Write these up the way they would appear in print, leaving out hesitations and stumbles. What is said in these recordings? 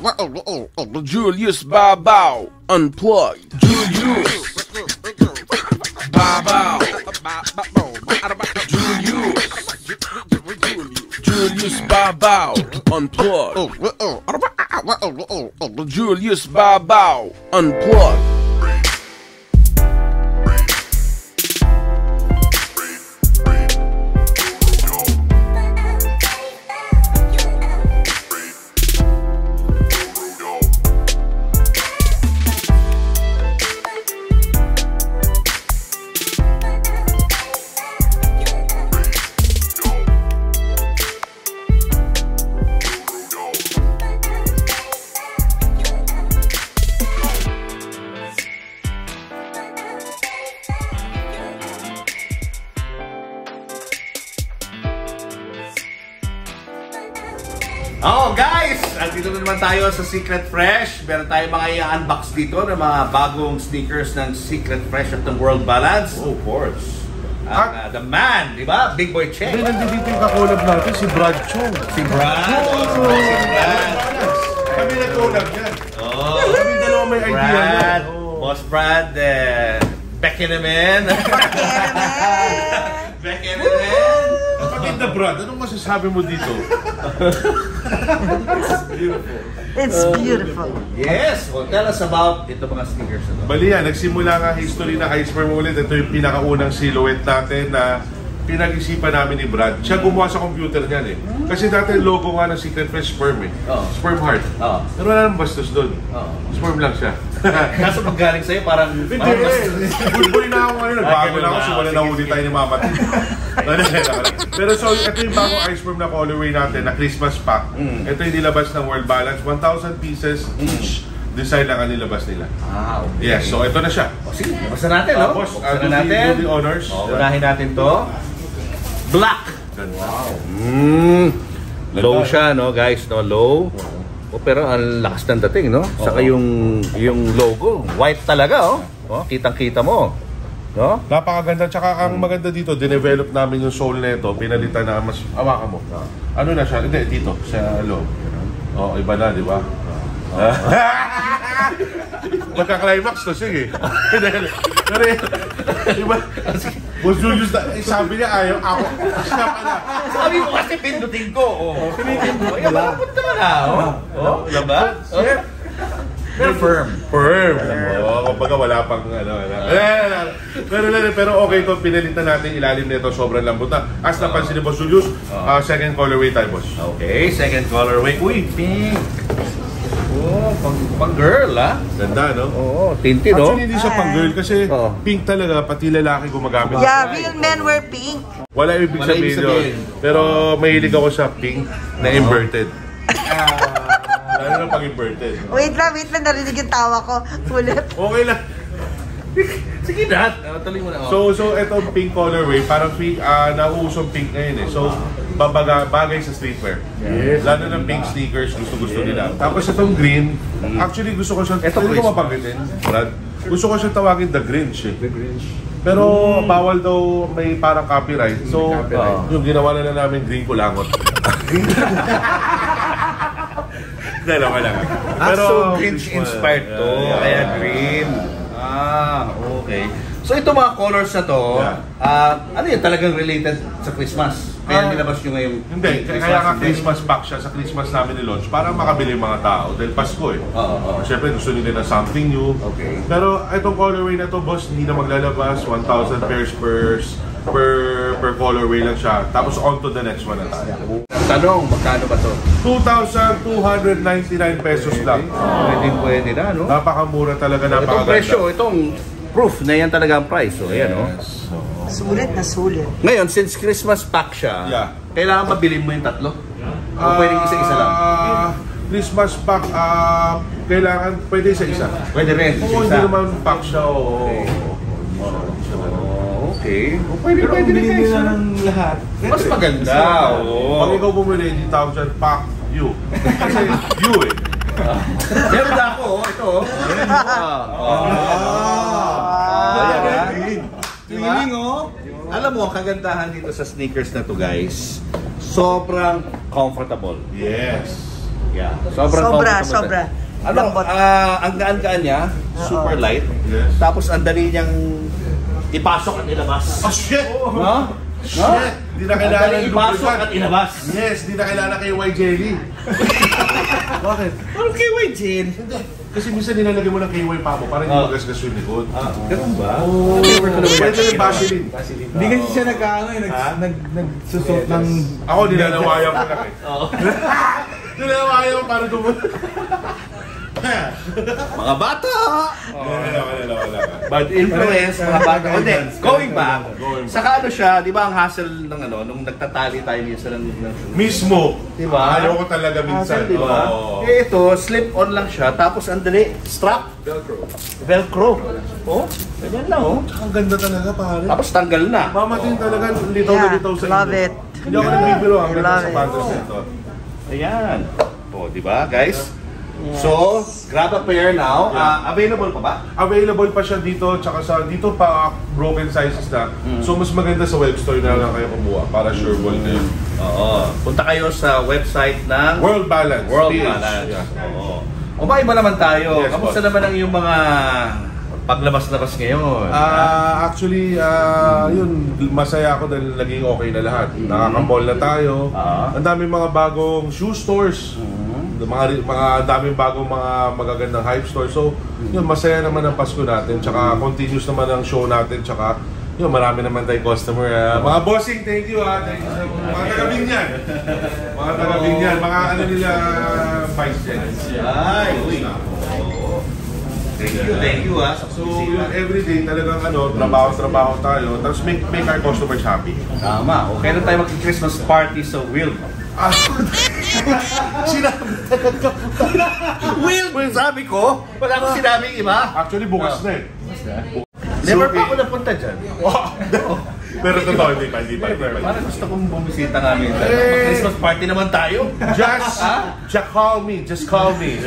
Julius Bow Unplugged. Julius Bow. Julius Bow Unplugged. Julius Bow Unplugged. Oh guys, andito na naman tayo sa Secret Fresh. Meron tayong mga i-unbox dito ng mga bagong sneakers ng Secret Fresh at ng World Balance. Oh, of course. The man, di ba? Big Boy Check. Hindi, nandito yung kakulab natin, si Brad Chong. Si Brad. Si Brad. Kami nagkulab yan. Oh. Kami dalawa may idea Brad. yan. Boss Brad. Becky naman. Becky naman. Kapatid na Brad, anong masasabi mo dito? It's beautiful. Yes. Well, tell us about ito mga sneakers. Bali yan, nagsimula nga history na Iceberg ulit. Ito yung pinakaunang silhouette natin na pinag-isipan namin ni Brad. Siya gumawa sa computer niyan eh. Kasi dati logo nga ng Secret Fresh sperm eh. Sperm heart. Pero wala nang bastos doon. Sperm lang siya. Kaso pag galing sa'yo parang... Hindi good boy na ako ngayon. Nagbago na ako. So wala na huli tayo ni Mama. Pero so ito yung bagong Iceberg na colorway natin na Christmas pack. Ito yung nilabas ng World Balance. 1,000 pieces each. Design lang ang nilabas nila. Okay. Yes, so ito na siya. O sige, basta natin, no? Boss, basta natin. Do the honors. Unahin natin to. Black. Wow. Low siya, no, guys, no? Low. Pero ang lakas ng dating, no? Saka yung logo, white talaga, oh. Kitang-kita mo. No? Napakaganda. Tsaka ang maganda dito, dinevelop namin yung soul na ito. Pinalitan na mas awakan mo. Ano na siya? Hindi, dito. Sa loob. Iba na, di ba? Magka-climax to, sige. Pero iba, Boss Julius, sabi niya ayaw ako. Sabi mo kasi pindutin ko. Pinitin mo. Ay, malapot naman laba? Firm. Kumbaga wala pang Pero okay to, pinalitan natin ilalim nito, sobrang lambot na. As napansin ni Boss Julius, second colorway tayo, boss. Okay, second colorway. Uy, pink. Pang girl, Ganda, no? Oo, tintin, no? Actually, hindi siya pang girl kasi pink talaga, pati lalaki gumagamit. Yeah, real men wear pink. Wala ibig sabihin yun. Pero mahilig ako sa pink na inverted. Lalo na pang inverted. Wait lang, narinig yung tawa ko. Ulit. Okay lang. Sige na. Tuloy mo na. So etong pink colorway, parang pink, nauusong pink ngayon eh. So, bagay sa streetwear. Yes. Lalo ng pink sneakers, gusto nila. Tapos itong green, actually gusto ko siyang, hindi ko mapanggitin, Brad. Gusto ko siyang tawagin The Grinch eh. The Grinch. Pero bawal daw may parang copyright. So, yung ginawa na namin green kulangot. Dalawa lang. Pero Grinch inspired to, kaya green. Okay. So ito mga colors na to, ano yun, talagang related sa Christmas? Kaya nilabas nyo ngayong Hindi, kaya nga Christmas pack siya, sa Christmas namin ni-launch para makabili yung mga tao dahil Pasko eh. Siyempre gusto nila na something new. Okay. Pero itong colorway na to, boss, hindi na maglalabas, 1,000 pairs per colorway lang siya. Tapos on to the next one na tayo. Tanong, magkano ba to? 2,299 pesos lang. Pwede na, no? Napakamura talaga, napakaganda. Itong presyo, itong proof na yan talaga ang price. So, ayan, no? Sulit na sulit. Ngayon, since Christmas pack siya, kailangan mabili mo yung tatlo? O pwedeng isa-isa lang? Christmas pack, kailangan, pwede isa-isa. Pwede rin, Oo, hindi naman pack siya, Okay. Pwede rin isa. lahat. Mas maganda. Pag ikaw bumili, hindi tawag siya pack you. Kasi you eh. Meron na ako, ito. Feeling, alam mo, ang kagandahan dito sa sneakers na to, guys, sobrang comfortable. Yes. Yeah. Sobrang Sobra, comfortable. sobra. Ano, Lambot. ang gaan-gaan niya, super light. Yes. Tapos ang dali niyang ipasok at ilabas. Oh, shit! No? Shit! Di na Ang kailangan dali ipasok at ilabas. Yes, di na kailangan kay Y Jelly. Bakit? Ano kay Wade Jin? Kasi minsan nilalagay mo ng KY pa mo para hindi magasgas yung likod. Ganun ba? Oh, pwede yung Vaseline. Hindi kasi siya nagsusot ng... Ako, nilalawayan ko lang eh. Nilalawayan ko para dumunod. Mga bata! Wala. Bad influence, mga bata. Hindi, going back. Saka ano siya, di ba ang hassle ng ano, nung nagtatali tayo minsan ng Mismo. Diba? Ayaw ko talaga minsan. Hassle, di ba? Oo. Eh ito, slip-on lang siya, tapos ang dali, strap. Velcro. Oh, ganyan lang oh. Ang ganda talaga pare. Tapos tanggal na. Mamating talaga litaw na Yeah, litaw sa love inyo. it. Hindi ako nagbibiro ang ganda Love sa it. patos nito. Ayan. Oh, di ba guys? So, grab a pair now. Available pa ba? Available pa siya dito, tsaka sa dito pa broken sizes na. So mas maganda sa web store na lang kayo kumuha para sure ball kayo. Oo. Punta kayo sa website ng World Balance. World PH. Balance. Yeah. Oo. O iba naman tayo. Yes, Kamusta boss. naman ang iyong mga paglabas-labas ngayon? Actually, yun, masaya ako dahil naging okay na lahat. Nakaka-mall na tayo. Ang daming mga bagong shoe stores. Mga daming bagong mga magagandang hype store. So, yun, masaya naman ang Pasko natin. Tsaka continuous naman ang show natin. Tsaka, yun, marami naman tayong customer. Mga bossing, thank you ha. Thank you sa mga taga-Binyan. Mga taga-Binyan. Mga ano nila, vice gens. Ay, uy. Thank you ha. So, yun, everyday talagang ano, trabaho tayo. Tapos make our customers happy. Tama. O kailan tayo mag-Christmas party sa Will? Will, sabi ko, wala akong sinabing iba. Actually, bukas na eh. Never pa ako napunta dyan. Pero totoo, hindi pa. Parang gusto kong bumisita nga minsan. Mag-Christmas party naman tayo. Just call me. Just call me.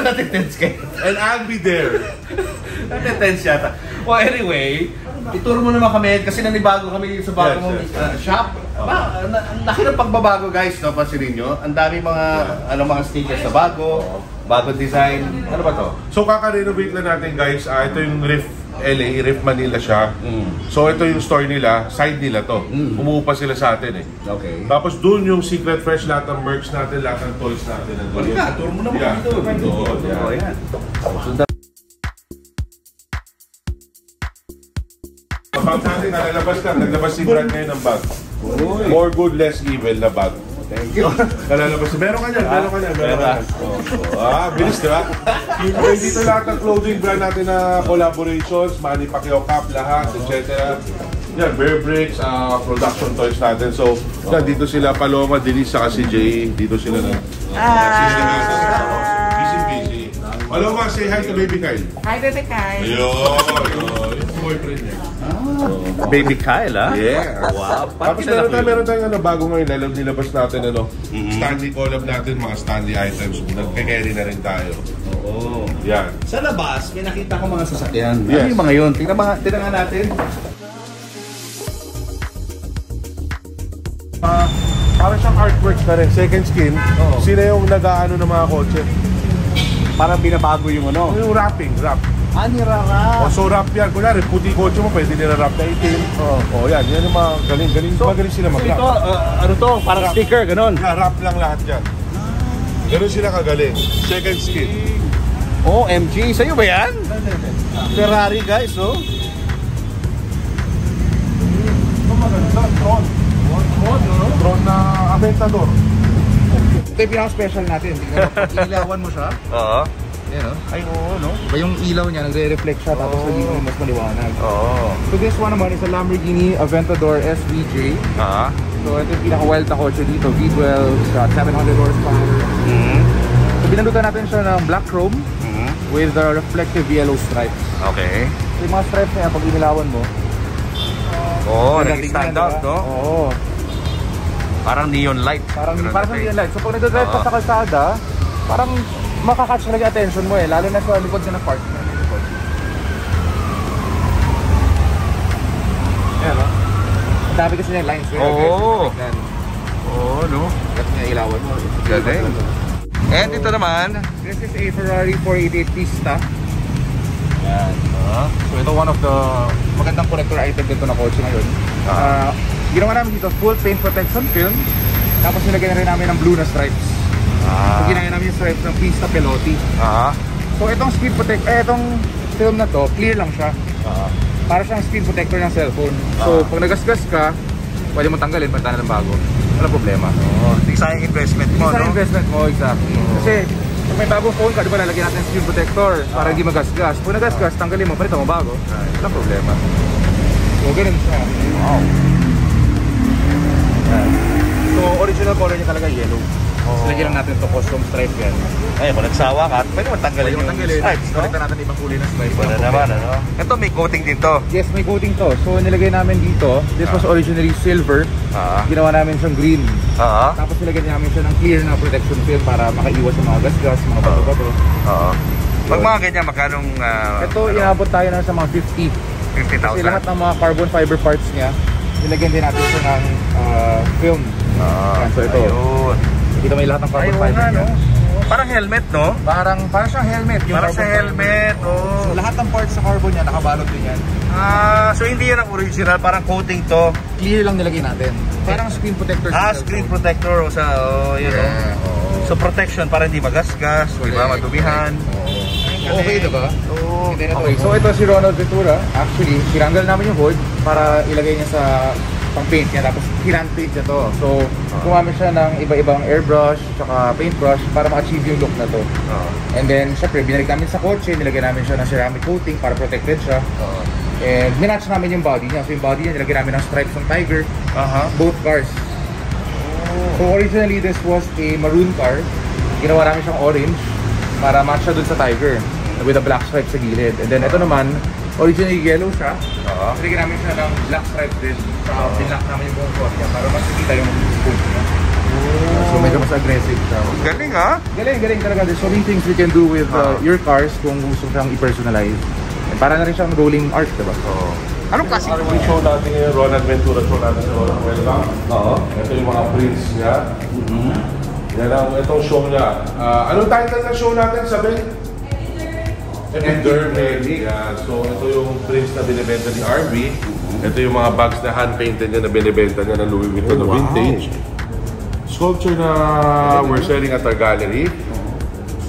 Natitense kayo. And I'll be there. Natitense yata. Well, anyway, ituro mo naman kami kasi nanibago kami sa bago mong shop. Ang laki ng pagbabago guys, no? Pansinin nyo. Ang dami mga stickers na bagong design. Ano ba to? So kaka-renovate na natin guys. Ito yung Riff LA, Riff Manila siya. So ito yung store nila, side nila to. Umuupa sila sa atin eh. Okay. Tapos doon yung Secret Fresh, lahat ng merch natin, lahat ng toys natin. Balik turo mo naman kami doon. Ayan. Bag natin, naglabas si Brad ngayon ng bag. More good, less evil na bag. Thank you. Nalalabas. Meron ka niyan. Bilis diba? Dito lahat ng clothing brand natin na collaborations, Manny Pacquiao Cup, lahat, etc. Yan, Bear Bricks, production toys natin. So, yan, dito sila Paloma, Denise, saka si Jay. Dito sila na. Busy. Paloma, say hi to Baby Kyle. Hi, Bebe Kai. Ayun. Yung boyfriend niya. Baby Kyle, ha? Yeah. Wow. Tapos meron tayong bago ngayon, nilabas natin Stanley collab natin, mga Stanley items. Nagke-carry na rin tayo. Oo. Yan. Sa labas, may nakita ko mga sasakyan. Yes. Ano yung mga yun? Tingnan nga natin. Parang siyang artworks na rin, second skin. Sila yung nag-aano ng mga kotse. Parang binabago yung ano. Yung wrap. Nirara. So wrap yan. Kunwari, puti kotse mo, pwede nila wrap na itim. Yan yung mga magaling sila mag-wrap. Ito, ano to? Parang sticker, ganon. Wrap lang lahat yan. Ganun sila kagaling. Second skin. OMG, sa'yo ba yan? Ferrari guys, oh. Ito maganda, Tron na Aventador. Ito yung pinaka-special natin. Ilawan mo siya. Oo. Yan o. Ay, oo, no? Diba yung ilaw niya, nagre-reflect siya tapos naging mas maliwanag. Oo. So this one naman is a Lamborghini Aventador SVJ. So ito yung pinaka-wild na kotse dito. V12, got 700 horsepower. So binalutan natin siya ng black chrome with the reflective yellow stripes. Okay. So yung mga stripes na yan, pag inilawan mo, naging stand out, no? Oo. Parang neon light. Parang neon light. So pag nag-drive ka sa kalsada, parang makakatch talaga attention mo eh. Lalo na sa likod ka na park. Ayan o. Ang dami kasi yung lines. Oo. Oo, no? At nga ilawan mo. Galing. And ito naman, This is a Ferrari 488 Pista. Yan. So ito one of the magandang collector item dito na kotse ngayon. Ginawa namin dito full paint protection film. Tapos nilagyan na rin namin ng blue na stripes. So ginaya namin yung stripes ng Pista Pelotti. So itong screen itong film na to, clear lang siya. Para siyang screen protector ng cellphone. So pag nagasgas ka, pwede mo tanggalin, palitan ng bago. Walang problema. isa yung investment mo, Isa no? investment mo, exactly. Kasi pag may bagong phone ka, di ba lalagyan natin screen protector para hindi magasgas. Pag nagasgas, tanggalin mo, palitan mo bago. Walang problema. So ganun siya. Wow. So original color niya talaga yellow. Lagyan lang natin ito custom stripe yan. Ay, kung nagsawa ka, pwede mo tanggalin yung stripes, no? Palitan natin ibang kulay na stripe. Wala naman, ano? Ito, may coating dito. Yes, may coating to. So nilagay namin dito, this was originally silver. Ginawa namin siyang green. Tapos nilagyan namin siya ng clear na protection film para makaiwas sa mga gasgas, mga bato-bato. Pag mga ganyan, magkanong... Ito, inabot tayo na sa mga 50. 50,000. Kasi lahat ng mga carbon fiber parts niya, nilagyan din natin siya ng film. Yan, so ito. Ayun. Kita may lahat ng carbon fiber niya. Parang helmet, no? Parang siyang helmet. Yung Parang sa carbon fiber. helmet, So lahat ng parts sa carbon niya, nakabalot din yan. So hindi yan ang original, parang coating to. Clear lang nilagay natin. Parang screen protector. Screen protector o sa, yun, Yeah, So protection para hindi magasgas, di ba, madumihan. Okay, diba? Oo. Okay, so ito si Ronald Ventura. Actually, tinanggal namin yung hood para ilagay niya sa pang-paint niya. Tapos hinand-paint niya to. So, gumamit siya ng iba-ibang airbrush tsaka paintbrush para ma-achieve yung look na to. And then, syempre, binalik namin sa kotse. Nilagay namin siya ng ceramic coating para protected siya. And minatch namin yung body niya. So, yung body niya, nilagay namin ng stripes ng Tiger. Both cars. So, originally, this was a maroon car. Ginawa namin siyang orange para match siya dun sa Tiger with a black stripe sa gilid. And then ito naman, originally yellow siya. Nilagyan namin siya ng black stripe din. Binlock namin yung buong core niya para mas makita yung spoon niya. So medyo mas aggressive siya. Galing, ha? Galing talaga. There's so many things we can do with your cars kung gusto siyang i-personalize. And para na rin siyang rolling art, diba? Anong klase? Yung show natin ngayon, Ronald Ventura show natin sa Ronald Welcome. Ito yung mga prints niya. Yan ang itong show niya. Anong title ng show natin? Sabi? Epidurmic. Yeah. So ito yung prints na binibenta ni RV. Ito yung mga bags na hand-painted niya na binibenta niya ng Louis Vuitton na vintage. Sculpture na we're selling at our gallery.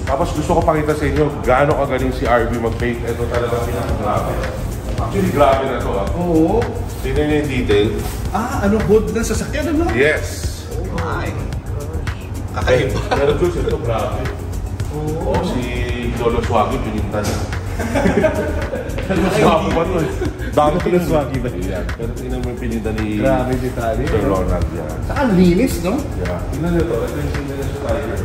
Tapos gusto ko pakita sa inyo gaano kagaling si RV mag-paint. Ito talaga pinaka-grabe. Actually, grabe na ito. Oo. Tingnan niyo yung detail. Ano hood ng sasakyan, ano? Yes. Ay. Kakaiba. Pero gusto ito, grabe. Oo, si Lolo Swagi, pininta niya. Lolo Swagi ba ito? Dami Lolo Swagi ba? Yeah. Pero tingnan mo yung pininta ni Sir Ronald. Yeah. Saan linis, no? Yeah. Tingnan niyo ito. Ito yung pininta sa Tiger.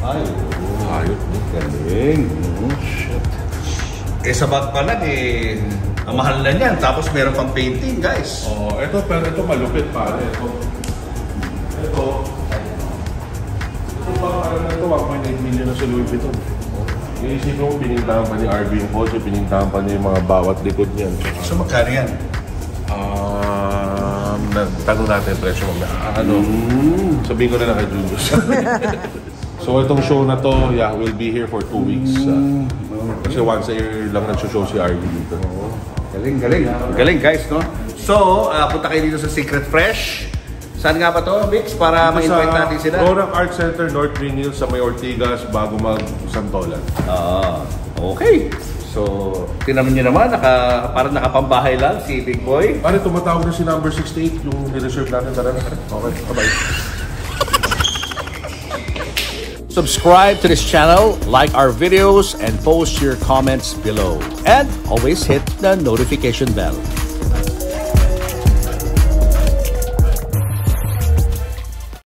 Ay, ayot mo. Galing. Shit. Sa bag pa lang, ang mahal na niyan. Tapos meron pang painting, guys. Ito, pero ito malupit pa. Ito parang ito, 1.8 million na sa Louis Vuitton. Iisipin mo, pinintahan pa ni RV yung kotse, pinintahan pa niya yung mga bawat likod niyan. So magkano yan? Tanong natin yung presyo mamaya. Sabihin ko na lang kay Julius. So itong show na to, yeah, we'll be here for 2 weeks. Kasi once a year lang nagsho-show si RV dito. Galing, guys, no? So, punta kayo dito sa Secret Fresh. Saan nga ba to, Vix? Para ma-invite natin sila. Rorac Art Center, North Green Hills, sa may Ortigas, bago mag-Santolan. Okay. So, tinaman nyo naman, parang nakapambahay lang si Big Boy. Pare, tumatawag na si number 68, yung nireserve natin. Tara na. Okay, bye-bye. Subscribe to this channel, like our videos, and post your comments below. And always hit the notification bell.